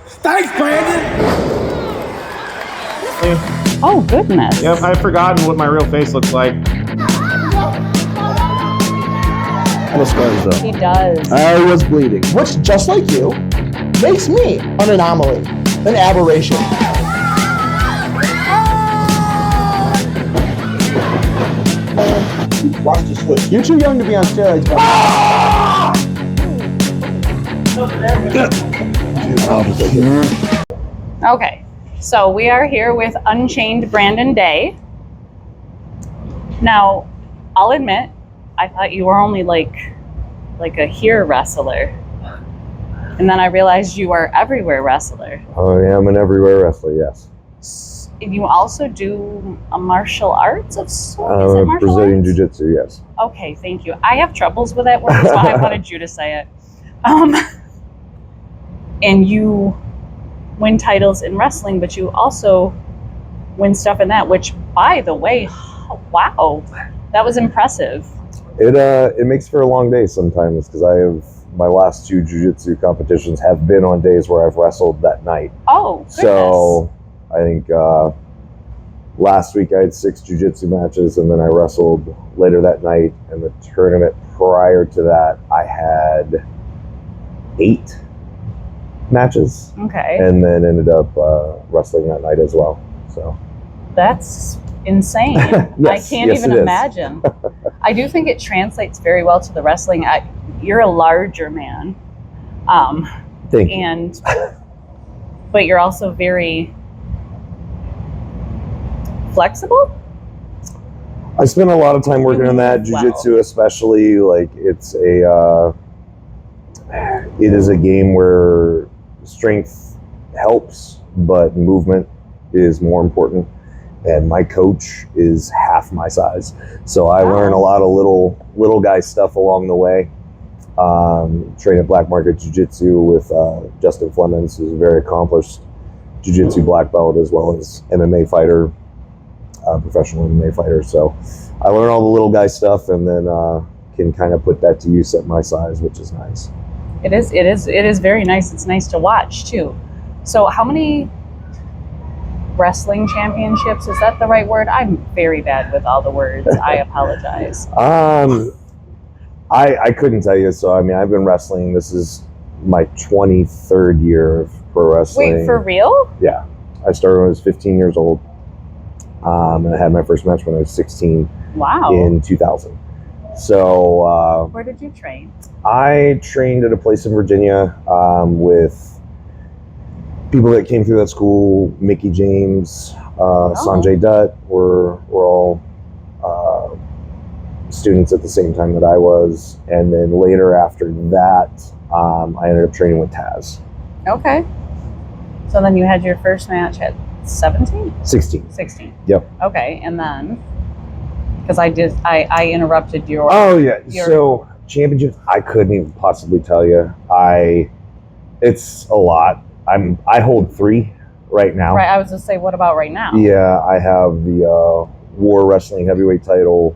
Thanks, Brandon! Oh, goodness. Yep, I've forgotten what my real face looks like. No scars, though. He does. I was bleeding. Which, just like you, makes me an anomaly, an aberration. Watch the switch. You're too young to be on steroids, but Okay, so we are here with Unchained Brandon Day. Now, I'll admit, I thought you were only like a here wrestler. And then I realized you are everywhere wrestler. I am an everywhere wrestler, yes. You also do a martial arts of sorts? Is it martial Brazilian arts? Jiu-Jitsu, yes. Okay, thank you. I have troubles with that word, so I wanted you to say it. And you win titles in wrestling, but you also win stuff in that, which, by the way, wow, that was impressive. It makes for a long day sometimes because my last 2 jiu-jitsu competitions have been on days where I've wrestled that night. Oh, goodness. So I think last week I had 6 jiu-jitsu matches, and then I wrestled later that night. And the tournament prior to that, I had 8 matches, Okay. and then ended up wrestling that night as well. So That's insane. Yes, I can't yes, even it is. imagine. I do think it translates very well to the wrestling. You're a larger man. thank you. And but you're also very flexible. I spent a lot of time working on that Wow. jiu-jitsu, especially. Like it is a game where strength helps, but movement is more important. And my coach is half my size, so I learn a lot of little guy stuff along the way. Train at Black Market Jiu-Jitsu with Justin Flemings, who's a very accomplished jiu-jitsu black belt as well as MMA fighter, professional MMA fighter. So I learn all the little guy stuff, and then can kind of put that to use at my size, which is nice. It is very nice. It's nice to watch too. So how many wrestling championships, is that the right word? I'm very bad with all the words. I apologize. I couldn't tell you. So I mean, I've been wrestling. This is my 23rd year of pro wrestling. Wait, for real? Yeah, I started when I was 15 years old, and I had my first match when I was 16 Wow. in 2000. So Where did you train? I trained at a place in Virginia with people that came through that school. Mickey James, Sanjay Dutt were all students at the same time that I was. And then later after that, I ended up training with Taz. Okay. So then you had your first match at 17? 16. 16. Yep. Okay, and then, because I interrupted your... Oh yeah, so championships, I couldn't even possibly tell you. It's a lot. I hold 3 right now. Right, I was going to say, what about right now? Yeah, I have the War Wrestling Heavyweight title,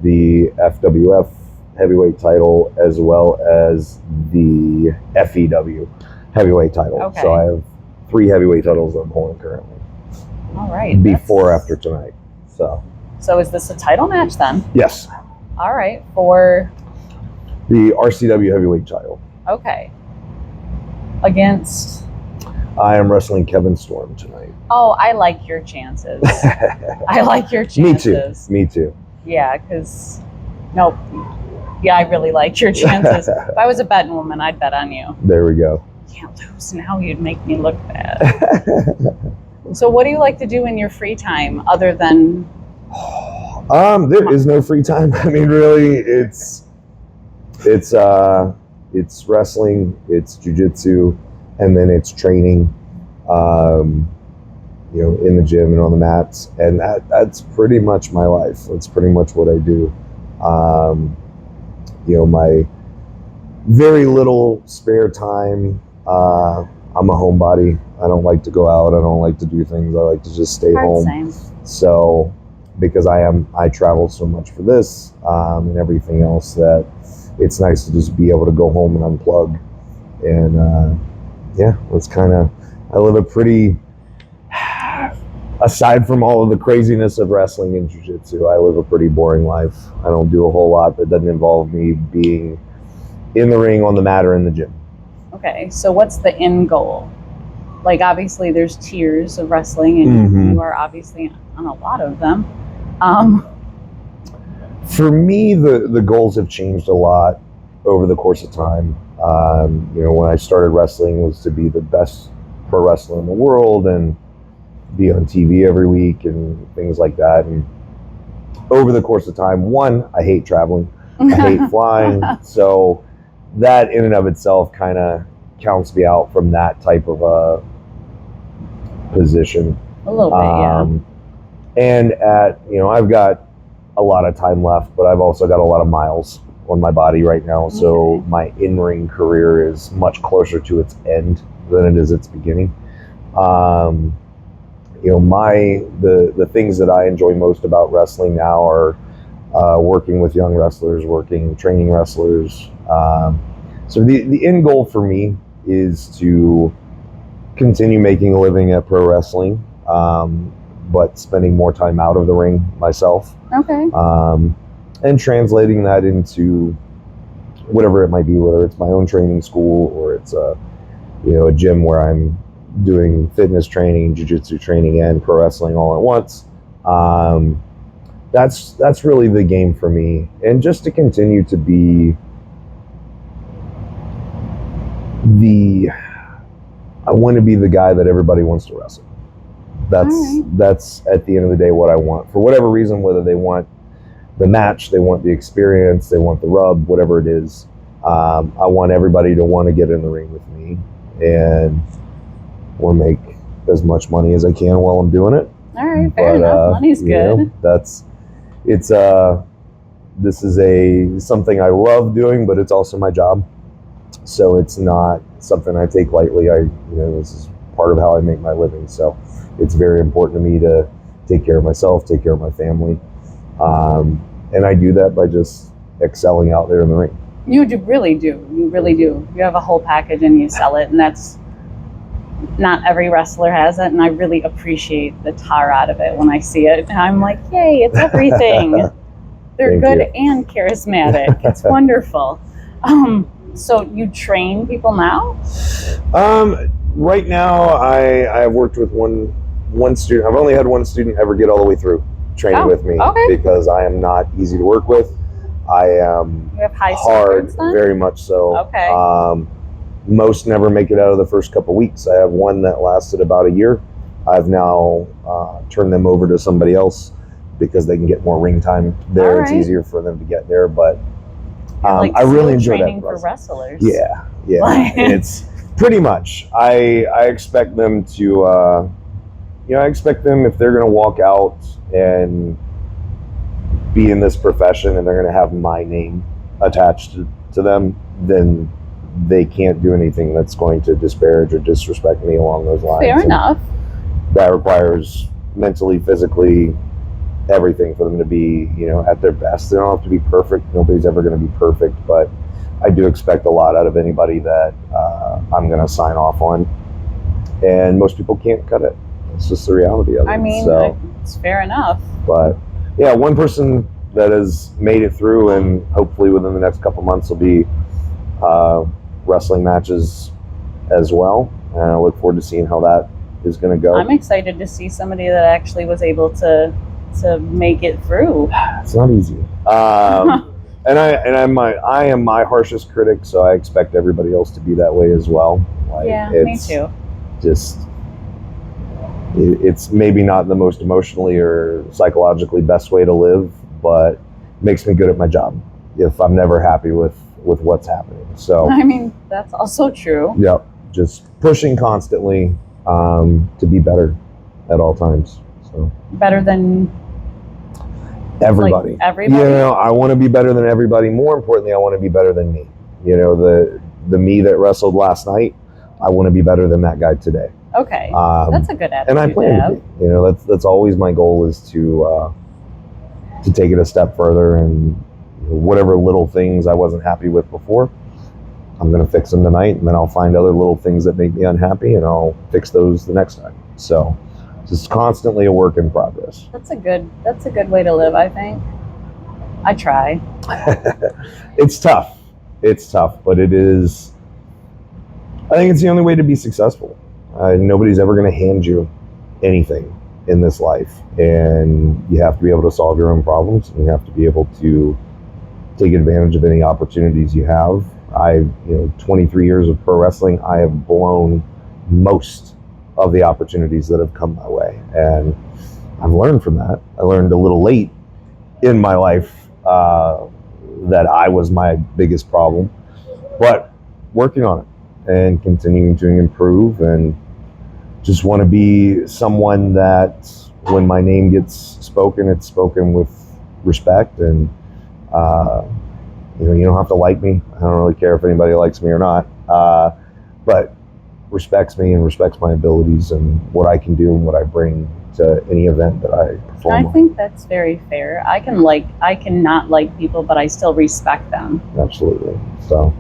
the FWF Heavyweight title, as well as the FEW Heavyweight title. Okay. So I have 3 heavyweight titles I'm holding currently. All right. Before, after tonight. So is this a title match then? Yes, All right, for... the RCW Heavyweight title. Okay. Against... I am wrestling Kevin Storm tonight. Oh, I like your chances. I like your chances. Me too. Yeah, because... Nope. Yeah, I really like your chances. If I was a betting woman, I'd bet on you. There we go. Can't lose now, you'd make me look bad. So what do you like to do in your free time other than... There is no free time. I mean, really, it's wrestling, it's jiu-jitsu, and then it's training, in the gym and on the mats, and that's pretty much my life. That's pretty much what I do. My very little spare time. I'm a homebody. I don't like to go out. I don't like to do things. I like to just stay home. Same. So, because I travel so much for this and everything else, that it's nice to just be able to go home and unplug and yeah, that's kind of, I live a pretty, aside from all of the craziness of wrestling and jiu-jitsu, I live a pretty boring life. I don't do a whole lot that doesn't involve me being in the ring, on the mat, or in the gym. Okay, so what's the end goal? Like, obviously there's tiers of wrestling, and Mhm. you are obviously on a lot of them. For me, the goals have changed a lot over the course of time. When I started wrestling, was to be the best pro wrestler in the world and be on TV every week and things like that. And over the course of time, one, I hate traveling. I hate flying. So that in and of itself kind of counts me out from that type of a position. A little bit, yeah. And I've got a lot of time left, but I've also got a lot of miles on my body right now. So Okay. my in-ring career is much closer to its end than it is its beginning. The things that I enjoy most about wrestling now are working with young wrestlers, training wrestlers. So the end goal for me is to continue making a living at pro wrestling, but spending more time out of the ring myself. Okay. And translating that into whatever it might be, whether it's my own training school or it's a gym where I'm doing fitness training, jiu-jitsu training, and pro wrestling all at once. That's really the game for me, and just to continue to be I want to be the guy that everybody wants to wrestle. That's at the end of the day what I want, for whatever reason, whether they want the match, they want the experience, they want the rub, whatever it is. I want everybody to want to get in the ring with me and want to make as much money as I can while I'm doing it. All right, fair enough. Money's good. This is something I love doing, but it's also my job. So it's not something I take lightly. This is part of how I make my living. So it's very important to me to take care of myself, take care of my family. And I do that by just excelling out there in the ring. You really do. You really do. You have a whole package and you sell it, and that's not every wrestler has it, and I really appreciate the tar out of it when I see it. And I'm like, yay, it's everything. They're Thank good and charismatic. It's wonderful. So you train people now? Right now, I've worked with one student. I've only had one student ever get all the way through training with me, because I am not easy to work with. I am You have high hard, standards then? very much so. Okay. Most never make it out of the first couple weeks. I have one that lasted about a year. I've now turned them over to somebody else because they can get more ring time there. All It's right. easier for them to get there, but Like I really SEAL enjoy training that for process. wrestlers. Yeah. Like- It's pretty much. I expect them to, I expect them, if they're going to walk out and be in this profession and they're going to have my name attached to them, then they can't do anything that's going to disparage or disrespect me along those lines. Fair enough. That requires mentally, physically, everything for them to be, at their best. They don't have to be perfect. Nobody's ever going to be perfect, but I do expect a lot out of anybody that I'm going to sign off on. And most people can't cut it. It's just the reality of it. I mean, So, it's fair enough. but yeah, one person that has made it through, and hopefully within the next couple months will be wrestling matches as well. And I look forward to seeing how that is going to go. I'm excited to see somebody that actually was able to make it through. It's not easy. And I am my harshest critic, so I expect everybody else to be that way as well. Yeah, me too. It's maybe not the most emotionally or psychologically best way to live, but it makes me good at my job if I'm never happy with what's happening. So I mean, that's also true. yep, just pushing constantly to be better at all times. So Better than everybody. Like everybody? I want to be better than everybody. More importantly, I want to be better than me. The me that wrestled last night, I want to be better than that guy today. Okay, that's a good attitude And I plan to to have. be. That's always my goal, is to take it a step further, and whatever little things I wasn't happy with before, I'm going to fix them tonight, and then I'll find other little things that make me unhappy, and I'll fix those the next time. So it's just constantly a work in progress. That's a good way to live, I think. I try. It's tough, but it is, I think it's the only way to be successful. Nobody's ever going to hand you anything in this life, and you have to be able to solve your own problems, and you have to be able to take advantage of any opportunities you have. 23 years of pro wrestling, I have blown most of the opportunities that have come my way, and I've learned from that. I learned a little late in my life that I was my biggest problem, but working on it and continuing to improve, and just want to be someone that when my name gets spoken, it's spoken with respect, and you don't have to like me. I don't really care if anybody likes me or not, but respects me and respects my abilities and what I can do and what I bring to any event that I perform. I think that's very fair. I cannot like people, but I still respect them. Absolutely. So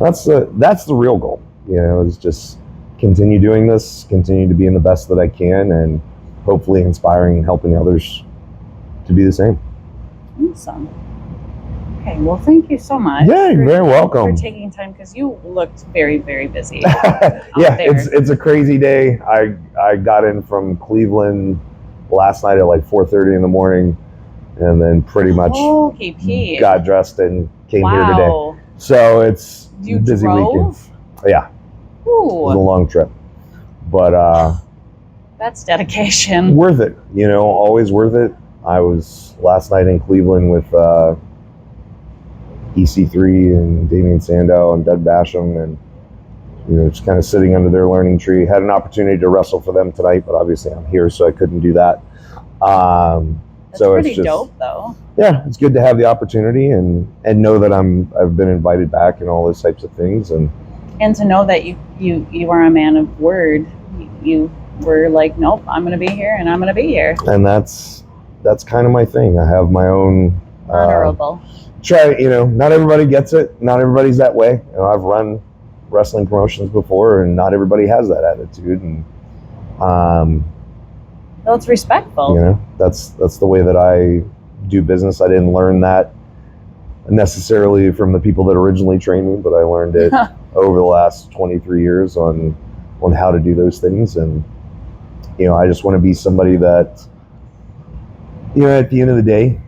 that's the real goal. Is just continue doing this, continue to be in the best that I can, and hopefully inspiring and helping others to be the same. Awesome. Okay, well, thank you so much. Yeah, you're very welcome. For taking time, because you looked very, very busy. Yeah, it's a crazy day. I got in from Cleveland last night at like 4:30 in the morning, and then pretty much got dressed and came here today. So it's a busy weekend. Yeah. Ooh. It was a long trip, but that's dedication. Worth it. Always worth it. I was last night in Cleveland with EC3 and Damian Sandow and Doug Basham, and just kind of sitting under their learning tree. Had an opportunity to wrestle for them tonight, but obviously I'm here, so I couldn't do that. That's so pretty it's just dope, though. Yeah, it's good to have the opportunity and know that I've been invited back and all those types of things, and to know that you are a man of word. You were like, nope, I'm going to be here, and I'm going to be here. And that's kind of my thing. I have my own honorable. Not everybody gets it. Not everybody's that way. I've run wrestling promotions before, and not everybody has that attitude. And well, it's respectful. That's the way that I do business. I didn't learn that necessarily from the people that originally trained me, but I learned it over the last 23 years on how to do those things. And I just want to be somebody that at the end of the day,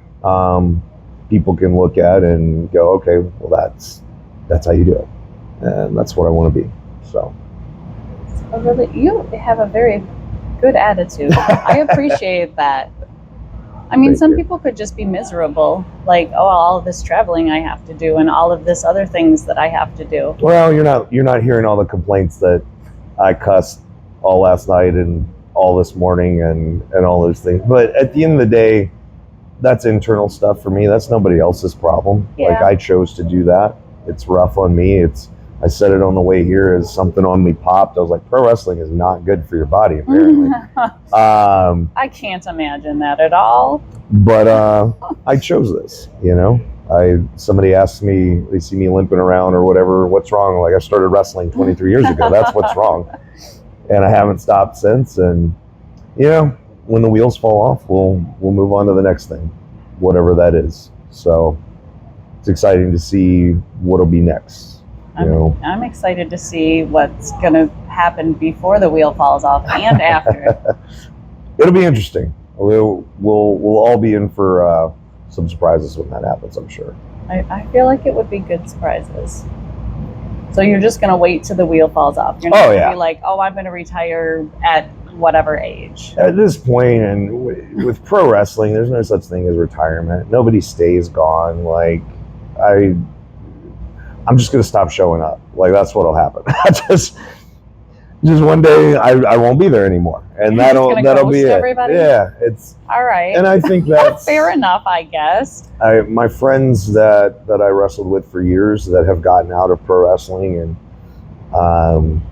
people can look at and go, okay, well, that's how you do it, and that's what I want to be. So you have a very good attitude. I appreciate that. I mean, some people could just be miserable, like, oh, all of this traveling I have to do and all of this other things that I have to do. Well, you're not hearing all the complaints that I cussed all last night and all this morning and all those things. But at the end of the day, that's internal stuff for me. That's nobody else's problem. Yeah. Like, I chose to do that. It's rough on me. I said it on the way here as something on me popped. I was like, pro wrestling is not good for your body, apparently. I can't imagine that at all. But I chose this, Somebody asked me, they see me limping around or whatever, what's wrong? Like, I started wrestling 23 years ago. That's what's wrong. And I haven't stopped since. And, when the wheels fall off, we'll move on to the next thing, whatever that is. So it's exciting to see what'll be next. I'm excited to see what's going to happen before the wheel falls off and after. It'll be interesting. We'll all be in for some surprises when that happens, I'm sure. I feel like it would be good surprises. So you're just going to wait till the wheel falls off. You're not going to be like, oh, I'm going to retire at whatever age. At this point, and with pro wrestling, there's no such thing as retirement. Nobody stays gone. Like, I'm just going to stop showing up. Like, that's what'll happen. just one day I won't be there anymore, and that'll be it. Everybody? Yeah, it's all right. And I think that's fair enough, I guess. My friends that I wrestled with for years that have gotten out of pro wrestling, and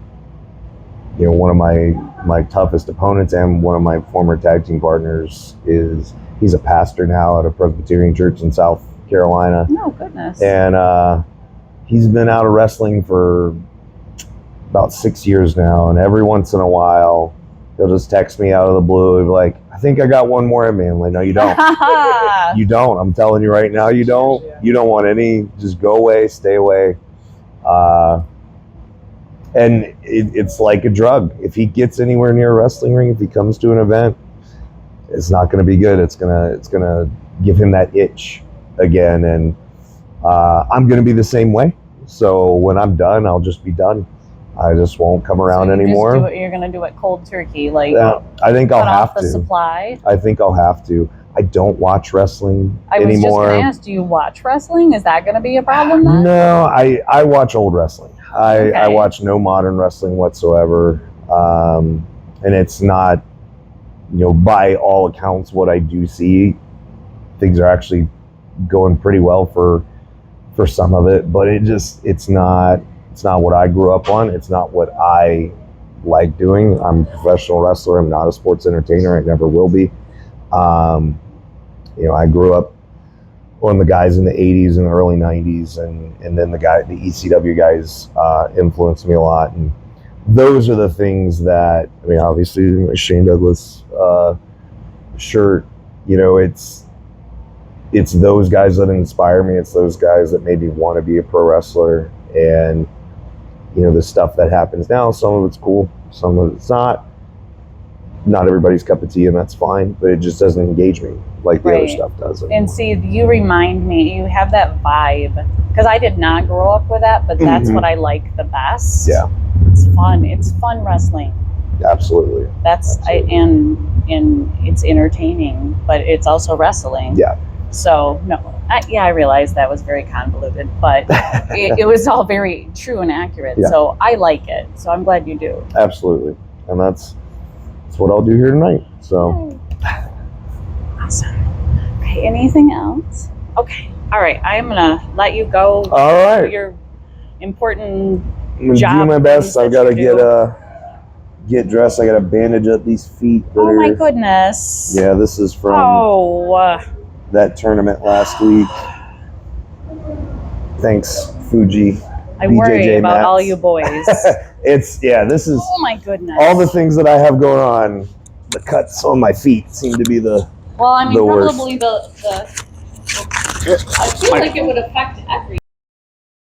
one of my toughest opponents and one of my former tag team partners he's a pastor now at a Presbyterian church in South Carolina. Oh, goodness. And he's been out of wrestling for about 6 years now, and every once in a while he'll just text me out of the blue. He'll be like, I think I got one more in me. I'm like, no, you don't. You don't. I'm telling you right now, you don't. You don't want any. Just go away, stay away. And it's like a drug. If he gets anywhere near a wrestling ring, if he comes to an event, it's not going to be good. It's gonna give him that itch again, and I'm going to be the same way. So when I'm done, I'll just be done. I just won't come around anymore. You're going to do it cold turkey, like I think I'll cut have off the to. supply. I think I'll have to. I don't watch wrestling anymore. I was just going to ask, do you watch wrestling? Is that going to be a problem then? No, I watch old wrestling. I watch no modern wrestling whatsoever. And it's not, by all accounts, what I do see, things are actually going pretty well for some of it, but it's not what I grew up on. It's not what I like doing. I'm a professional wrestler. I'm not a sports entertainer. I never will be. I grew up on the guys in the 80s and the early 90s, and then the ECW guys influenced me a lot. And those are the things that, obviously my Shane Douglas shirt, it's those guys that inspire me. It's those guys that made me want to be a pro wrestler. And the stuff that happens now, some of it's cool, some of it's not everybody's cup of tea, and that's fine, but it just doesn't engage me like the other stuff does anymore. And see, you remind me, you have that vibe, because I did not grow up with that, but that's what I like the best. Yeah, it's fun wrestling. Absolutely. And it's entertaining, but it's also wrestling. Yeah. So I realized that was very convoluted, but it was all very true and accurate. Yeah. So I like it. So I'm glad you do. Absolutely. And that's what I'll do here tonight. So awesome. Okay, anything else? Okay. All right. I'm gonna let you go. All right. Do your important I'm gonna job. do my best. I've got to do. get dressed. I got to bandage up these feet. Oh my goodness. Yeah, this is from that tournament last week. Thanks, Fuji. I BJJ worry about mats. all you boys. This is Oh my goodness. all the things that I have going on. The cuts on my feet seem to be the Well, I mean, the worst. probably the I feel like it would affect everything.